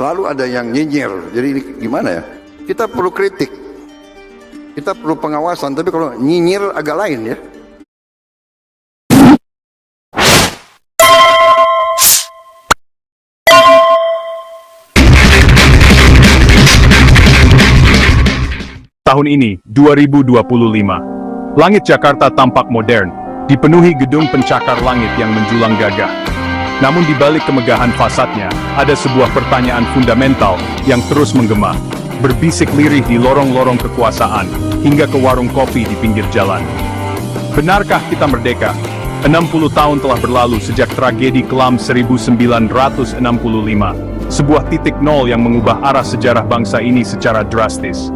selalu ada yang nyinyir. Jadi ini gimana ya? Kita perlu kritik, kita perlu pengawasan, tapi kalau nyinyir agak lain ya. Tahun ini, 2025, langit Jakarta tampak modern, dipenuhi gedung pencakar langit yang menjulang gagah. Namun di balik kemegahan fasadnya, ada sebuah pertanyaan fundamental yang terus menggema, berbisik lirih di lorong-lorong kekuasaan, hingga ke warung kopi di pinggir jalan. Benarkah kita merdeka? 60 tahun telah berlalu sejak tragedi kelam 1965, sebuah titik nol yang mengubah arah sejarah bangsa ini secara drastis.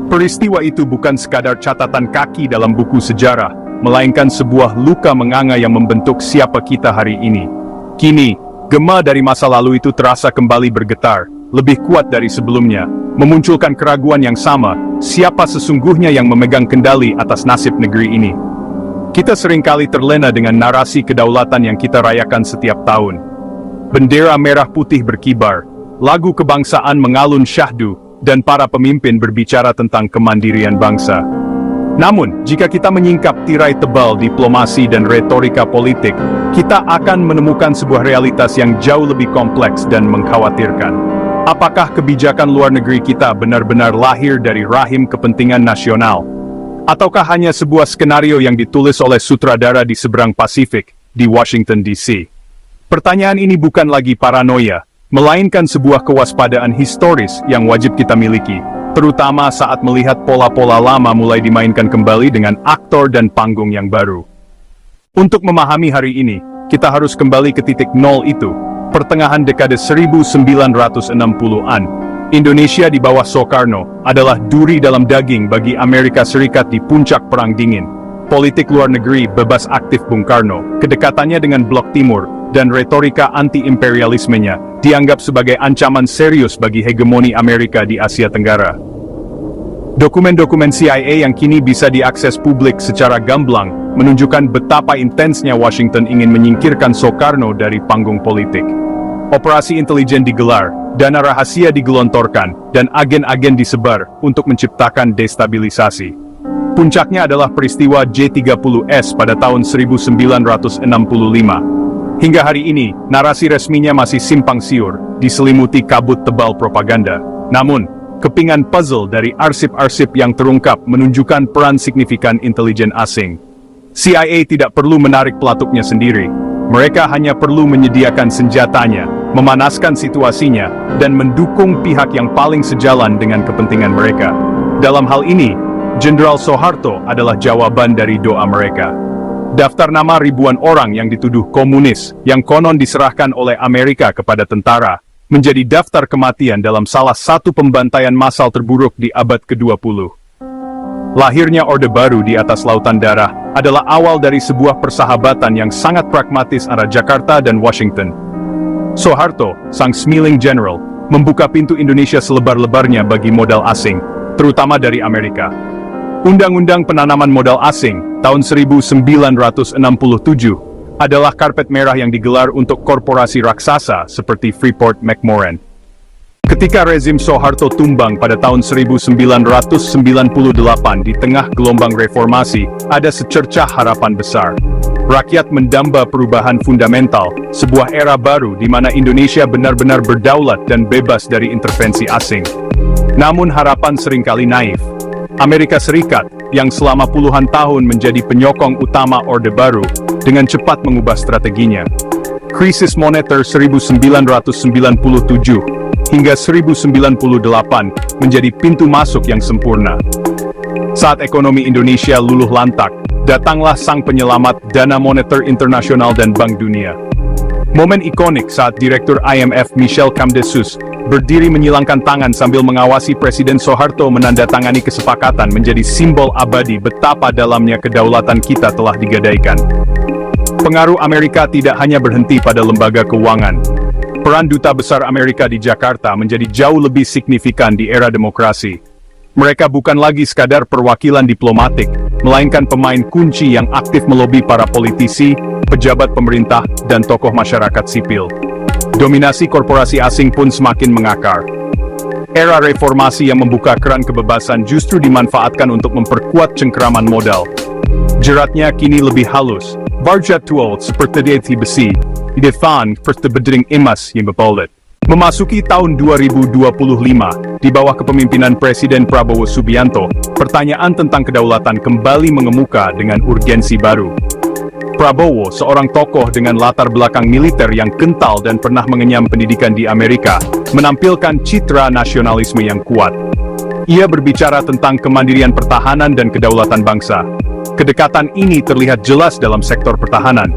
Peristiwa itu bukan sekadar catatan kaki dalam buku sejarah, melainkan sebuah luka menganga yang membentuk siapa kita hari ini. Kini, gema dari masa lalu itu terasa kembali bergetar, lebih kuat dari sebelumnya, memunculkan keraguan yang sama, siapa sesungguhnya yang memegang kendali atas nasib negeri ini. Kita seringkali terlena dengan narasi kedaulatan yang kita rayakan setiap tahun. Bendera merah putih berkibar, lagu kebangsaan mengalun syahdu, dan para pemimpin berbicara tentang kemandirian bangsa. Namun, jika kita menyingkap tirai tebal diplomasi dan retorika politik, kita akan menemukan sebuah realitas yang jauh lebih kompleks dan mengkhawatirkan. Apakah kebijakan luar negeri kita benar-benar lahir dari rahim kepentingan nasional? Ataukah hanya sebuah skenario yang ditulis oleh sutradara di seberang Pasifik, di Washington DC? Pertanyaan ini bukan lagi paranoia, melainkan sebuah kewaspadaan historis yang wajib kita miliki, terutama saat melihat pola-pola lama mulai dimainkan kembali dengan aktor dan panggung yang baru. Untuk memahami hari ini, kita harus kembali ke titik nol itu, pertengahan dekade 1960-an. Indonesia di bawah Soekarno adalah duri dalam daging bagi Amerika Serikat di puncak Perang Dingin. Politik luar negeri bebas aktif Bung Karno, kedekatannya dengan Blok Timur, dan retorika anti-imperialismenya dianggap sebagai ancaman serius bagi hegemoni Amerika di Asia Tenggara. Dokumen-dokumen CIA yang kini bisa diakses publik secara gamblang menunjukkan betapa intensnya Washington ingin menyingkirkan Soekarno dari panggung politik. Operasi intelijen digelar, dana rahasia digelontorkan, dan agen-agen disebar untuk menciptakan destabilisasi. Puncaknya adalah peristiwa J30S pada tahun 1965. Hingga hari ini, narasi resminya masih simpang siur, diselimuti kabut tebal propaganda. Namun, kepingan puzzle dari arsip-arsip yang terungkap menunjukkan peran signifikan intelijen asing. CIA tidak perlu menarik pelatuknya sendiri. Mereka hanya perlu menyediakan senjatanya, memanaskan situasinya, dan mendukung pihak yang paling sejalan dengan kepentingan mereka. Dalam hal ini, Jenderal Soeharto adalah jawaban dari doa mereka. Daftar nama ribuan orang yang dituduh komunis, yang konon diserahkan oleh Amerika kepada tentara, menjadi daftar kematian dalam salah satu pembantaian massal terburuk di abad ke-20. Lahirnya Orde Baru di atas lautan darah adalah awal dari sebuah persahabatan yang sangat pragmatis antara Jakarta dan Washington. Soeharto, sang smiling general, membuka pintu Indonesia selebar-lebarnya bagi modal asing, terutama dari Amerika. Undang-Undang Penanaman Modal Asing tahun 1967 adalah karpet merah yang digelar untuk korporasi raksasa seperti Freeport-McMoran. Ketika rezim Soeharto tumbang pada tahun 1998 di tengah gelombang reformasi, ada secercah harapan besar. Rakyat mendamba perubahan fundamental, sebuah era baru di mana Indonesia benar-benar berdaulat dan bebas dari intervensi asing. Namun harapan seringkali naif. Amerika Serikat, yang selama puluhan tahun menjadi penyokong utama Orde Baru, dengan cepat mengubah strateginya. Krisis moneter 1997 hingga 1998 menjadi pintu masuk yang sempurna. Saat ekonomi Indonesia luluh lantak, datanglah sang penyelamat Dana Moneter Internasional dan Bank Dunia. Momen ikonik saat Direktur IMF Michel Camdessus berdiri menyilangkan tangan sambil mengawasi Presiden Soeharto menandatangani kesepakatan menjadi simbol abadi betapa dalamnya kedaulatan kita telah digadaikan. Pengaruh Amerika tidak hanya berhenti pada lembaga keuangan. Peran Duta Besar Amerika di Jakarta menjadi jauh lebih signifikan di era demokrasi. Mereka bukan lagi sekadar perwakilan diplomatik, melainkan pemain kunci yang aktif melobi para politisi, pejabat pemerintah, dan tokoh masyarakat sipil. Dominasi korporasi asing pun semakin mengakar. Era reformasi yang membuka keran kebebasan justru dimanfaatkan untuk memperkuat cengkeraman modal. Jeratnya kini lebih halus. Virtual seperti besi, depan seperti bedering emas yang berpolet. Memasuki tahun 2025, di bawah kepemimpinan Presiden Prabowo Subianto, pertanyaan tentang kedaulatan kembali mengemuka dengan urgensi baru. Prabowo, seorang tokoh dengan latar belakang militer yang kental dan pernah mengenyam pendidikan di Amerika, menampilkan citra nasionalisme yang kuat. Ia berbicara tentang kemandirian pertahanan dan kedaulatan bangsa. Kedekatan ini terlihat jelas dalam sektor pertahanan.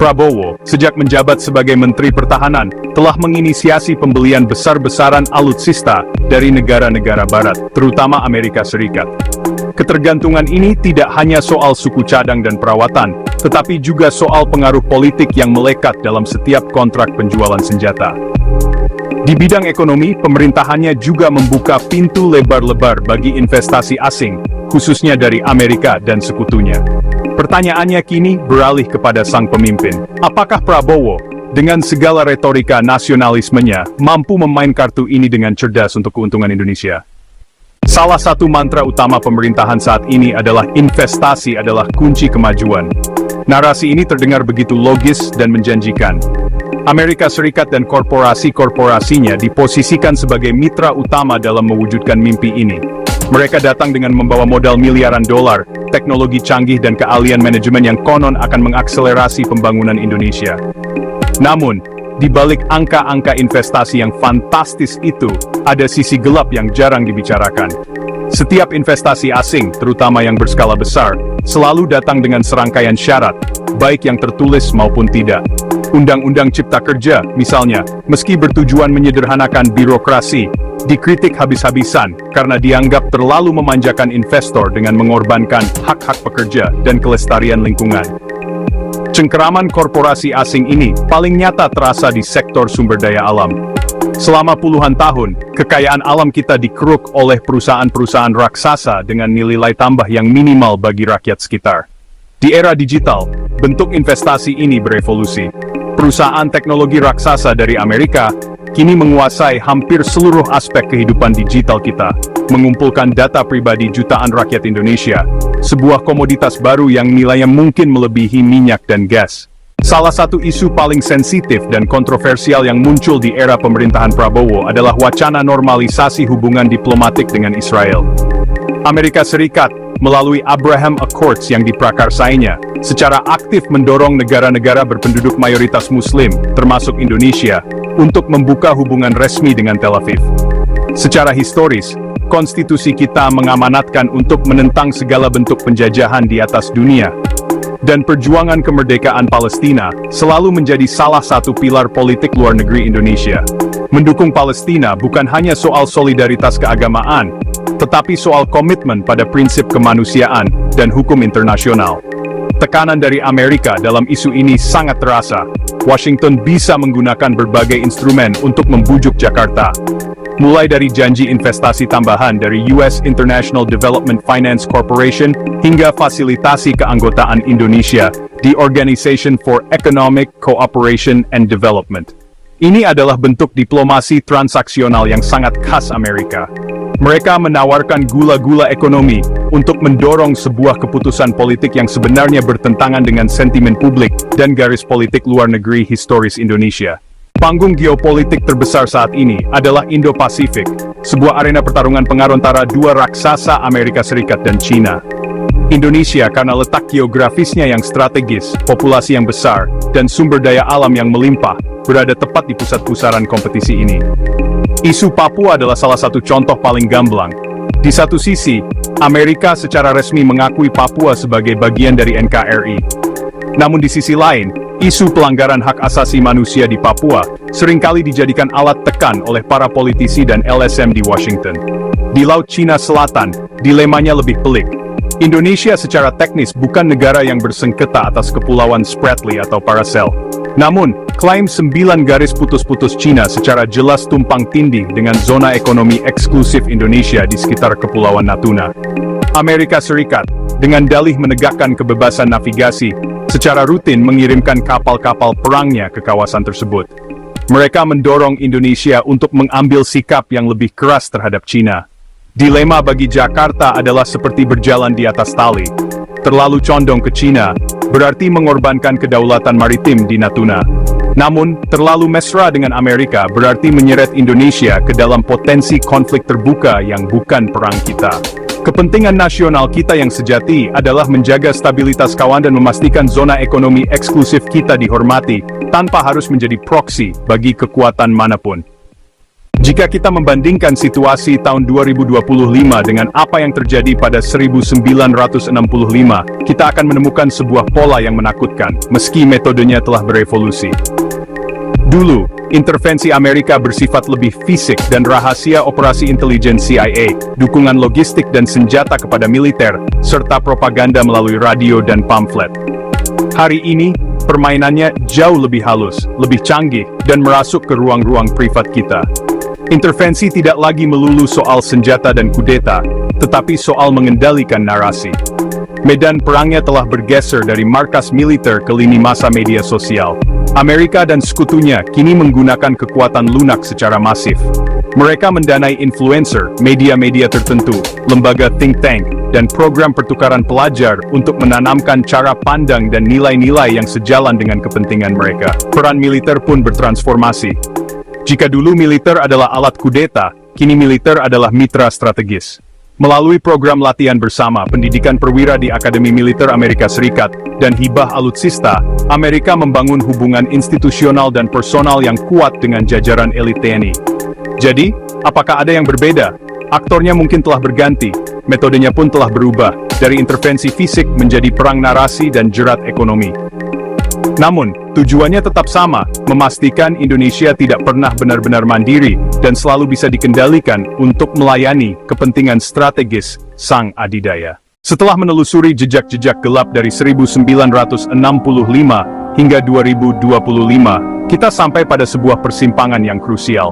Prabowo, sejak menjabat sebagai Menteri Pertahanan, telah menginisiasi pembelian besar-besaran alutsista dari negara-negara Barat, terutama Amerika Serikat. Ketergantungan ini tidak hanya soal suku cadang dan perawatan, tetapi juga soal pengaruh politik yang melekat dalam setiap kontrak penjualan senjata. Di bidang ekonomi, pemerintahannya juga membuka pintu lebar-lebar bagi investasi asing, khususnya dari Amerika dan sekutunya. Pertanyaannya kini beralih kepada sang pemimpin. Apakah Prabowo, dengan segala retorika nasionalismenya, mampu memain kartu ini dengan cerdas untuk keuntungan Indonesia? Salah satu mantra utama pemerintahan saat ini adalah investasi adalah kunci kemajuan. Narasi ini terdengar begitu logis dan menjanjikan. Amerika Serikat dan korporasi-korporasinya diposisikan sebagai mitra utama dalam mewujudkan mimpi ini. Mereka datang dengan membawa modal miliaran dolar, teknologi canggih dan keahlian manajemen yang konon akan mengakselerasi pembangunan Indonesia. Namun, di balik angka-angka investasi yang fantastis itu, ada sisi gelap yang jarang dibicarakan. Setiap investasi asing, terutama yang berskala besar, selalu datang dengan serangkaian syarat, baik yang tertulis maupun tidak. Undang-undang Cipta Kerja, misalnya, meski bertujuan menyederhanakan birokrasi, dikritik habis-habisan karena dianggap terlalu memanjakan investor dengan mengorbankan hak-hak pekerja dan kelestarian lingkungan. Cengkeraman korporasi asing ini paling nyata terasa di sektor sumber daya alam. Selama puluhan tahun, kekayaan alam kita dikeruk oleh perusahaan-perusahaan raksasa dengan nilai tambah yang minimal bagi rakyat sekitar. Di era digital, bentuk investasi ini berevolusi. Perusahaan teknologi raksasa dari Amerika kini menguasai hampir seluruh aspek kehidupan digital kita, mengumpulkan data pribadi jutaan rakyat Indonesia, sebuah komoditas baru yang nilainya mungkin melebihi minyak dan gas. Salah satu isu paling sensitif dan kontroversial yang muncul di era pemerintahan Prabowo adalah wacana normalisasi hubungan diplomatik dengan Israel. Amerika Serikat, melalui Abraham Accords yang diprakarsainya, secara aktif mendorong negara-negara berpenduduk mayoritas Muslim, termasuk Indonesia, untuk membuka hubungan resmi dengan Tel Aviv. Secara historis, konstitusi kita mengamanatkan untuk menentang segala bentuk penjajahan di atas dunia. Dan perjuangan kemerdekaan Palestina selalu menjadi salah satu pilar politik luar negeri Indonesia. Mendukung Palestina bukan hanya soal solidaritas keagamaan, tetapi soal komitmen pada prinsip kemanusiaan dan hukum internasional. Tekanan dari Amerika dalam isu ini sangat terasa. Washington bisa menggunakan berbagai instrumen untuk membujuk Jakarta. Mulai dari janji investasi tambahan dari US International Development Finance Corporation hingga fasilitasi keanggotaan Indonesia di Organization for Economic Cooperation and Development. Ini adalah bentuk diplomasi transaksional yang sangat khas Amerika. Mereka menawarkan gula-gula ekonomi untuk mendorong sebuah keputusan politik yang sebenarnya bertentangan dengan sentimen publik dan garis politik luar negeri historis Indonesia. Panggung geopolitik terbesar saat ini adalah Indo-Pasifik, sebuah arena pertarungan pengaruh antara dua raksasa Amerika Serikat dan China. Indonesia karena letak geografisnya yang strategis, populasi yang besar, dan sumber daya alam yang melimpah, berada tepat di pusat pusaran kompetisi ini. Isu Papua adalah salah satu contoh paling gamblang. Di satu sisi, Amerika secara resmi mengakui Papua sebagai bagian dari NKRI. Namun di sisi lain, isu pelanggaran hak asasi manusia di Papua seringkali dijadikan alat tekan oleh para politisi dan LSM di Washington. Di Laut Cina Selatan, dilemanya lebih pelik. Indonesia secara teknis bukan negara yang bersengketa atas kepulauan Spratly atau Paracel. Namun, klaim 9 garis putus-putus Cina secara jelas tumpang tindih dengan zona ekonomi eksklusif Indonesia di sekitar Kepulauan Natuna. Amerika Serikat, dengan dalih menegakkan kebebasan navigasi, secara rutin mengirimkan kapal-kapal perangnya ke kawasan tersebut. Mereka mendorong Indonesia untuk mengambil sikap yang lebih keras terhadap China. Dilema bagi Jakarta adalah seperti berjalan di atas tali. Terlalu condong ke China, berarti mengorbankan kedaulatan maritim di Natuna. Namun, terlalu mesra dengan Amerika berarti menyeret Indonesia ke dalam potensi konflik terbuka yang bukan perang kita. Kepentingan nasional kita yang sejati adalah menjaga stabilitas kawasan dan memastikan zona ekonomi eksklusif kita dihormati, tanpa harus menjadi proksi bagi kekuatan manapun. Jika kita membandingkan situasi tahun 2025 dengan apa yang terjadi pada 1965, kita akan menemukan sebuah pola yang menakutkan, meski metodenya telah berevolusi. Dulu, intervensi Amerika bersifat lebih fisik dan rahasia operasi intelijen CIA, dukungan logistik dan senjata kepada militer, serta propaganda melalui radio dan pamflet. Hari ini, permainannya jauh lebih halus, lebih canggih, dan merasuk ke ruang-ruang privat kita. Intervensi tidak lagi melulu soal senjata dan kudeta, tetapi soal mengendalikan narasi. Medan perangnya telah bergeser dari markas militer ke lini massa media sosial. Amerika dan sekutunya kini menggunakan kekuatan lunak secara masif. Mereka mendanai influencer, media-media tertentu, lembaga think tank, dan program pertukaran pelajar untuk menanamkan cara pandang dan nilai-nilai yang sejalan dengan kepentingan mereka. Peran militer pun bertransformasi. Jika dulu militer adalah alat kudeta, kini militer adalah mitra strategis. Melalui program latihan bersama, pendidikan perwira di Akademi Militer Amerika Serikat, dan hibah alutsista, Amerika membangun hubungan institusional dan personal yang kuat dengan jajaran elit TNI. Jadi, apakah ada yang berbeda? Aktornya mungkin telah berganti, metodenya pun telah berubah, dari intervensi fisik menjadi perang narasi dan jerat ekonomi. Namun, tujuannya tetap sama, memastikan Indonesia tidak pernah benar-benar mandiri dan selalu bisa dikendalikan untuk melayani kepentingan strategis sang adidaya. Setelah menelusuri jejak-jejak gelap dari 1965 hingga 2025, kita sampai pada sebuah persimpangan yang krusial.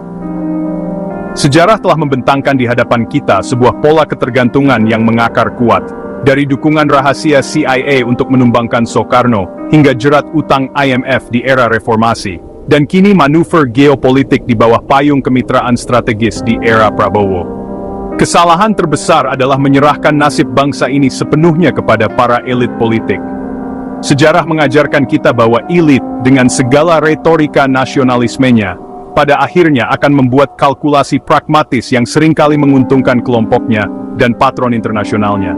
Sejarah telah membentangkan di hadapan kita sebuah pola ketergantungan yang mengakar kuat. Dari dukungan rahasia CIA untuk menumbangkan Soekarno, hingga jerat utang IMF di era reformasi, dan kini manuver geopolitik di bawah payung kemitraan strategis di era Prabowo. Kesalahan terbesar adalah menyerahkan nasib bangsa ini sepenuhnya kepada para elit politik. Sejarah mengajarkan kita bahwa elit, dengan segala retorika nasionalismenya, pada akhirnya akan membuat kalkulasi pragmatis yang seringkali menguntungkan kelompoknya dan patron internasionalnya.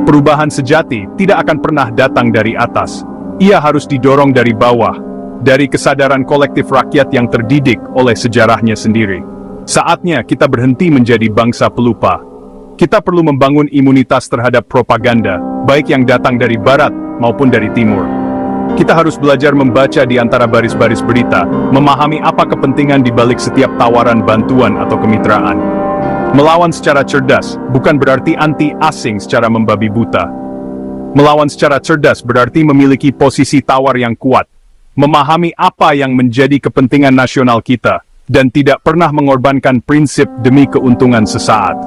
Perubahan sejati tidak akan pernah datang dari atas. Ia harus didorong dari bawah, dari kesadaran kolektif rakyat yang terdidik oleh sejarahnya sendiri. Saatnya kita berhenti menjadi bangsa pelupa. Kita perlu membangun imunitas terhadap propaganda, baik yang datang dari barat maupun dari timur. Kita harus belajar membaca di antara baris-baris berita, memahami apa kepentingan di balik setiap tawaran bantuan atau kemitraan. Melawan secara cerdas bukan berarti anti-asing secara membabi buta. Melawan secara cerdas berarti memiliki posisi tawar yang kuat, memahami apa yang menjadi kepentingan nasional kita, dan tidak pernah mengorbankan prinsip demi keuntungan sesaat.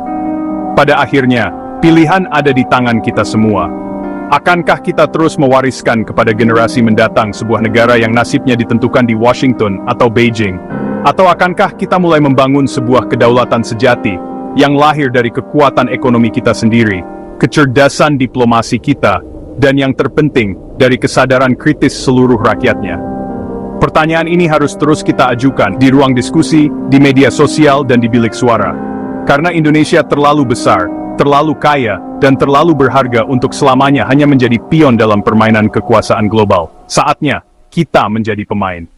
Pada akhirnya, pilihan ada di tangan kita semua. Akankah kita terus mewariskan kepada generasi mendatang sebuah negara yang nasibnya ditentukan di Washington atau Beijing? Atau akankah kita mulai membangun sebuah kedaulatan sejati yang lahir dari kekuatan ekonomi kita sendiri, kecerdasan diplomasi kita, dan yang terpenting, dari kesadaran kritis seluruh rakyatnya? Pertanyaan ini harus terus kita ajukan di ruang diskusi, di media sosial, dan di bilik suara. Karena Indonesia terlalu besar, terlalu kaya, dan terlalu berharga untuk selamanya hanya menjadi pion dalam permainan kekuasaan global. Saatnya kita menjadi pemain.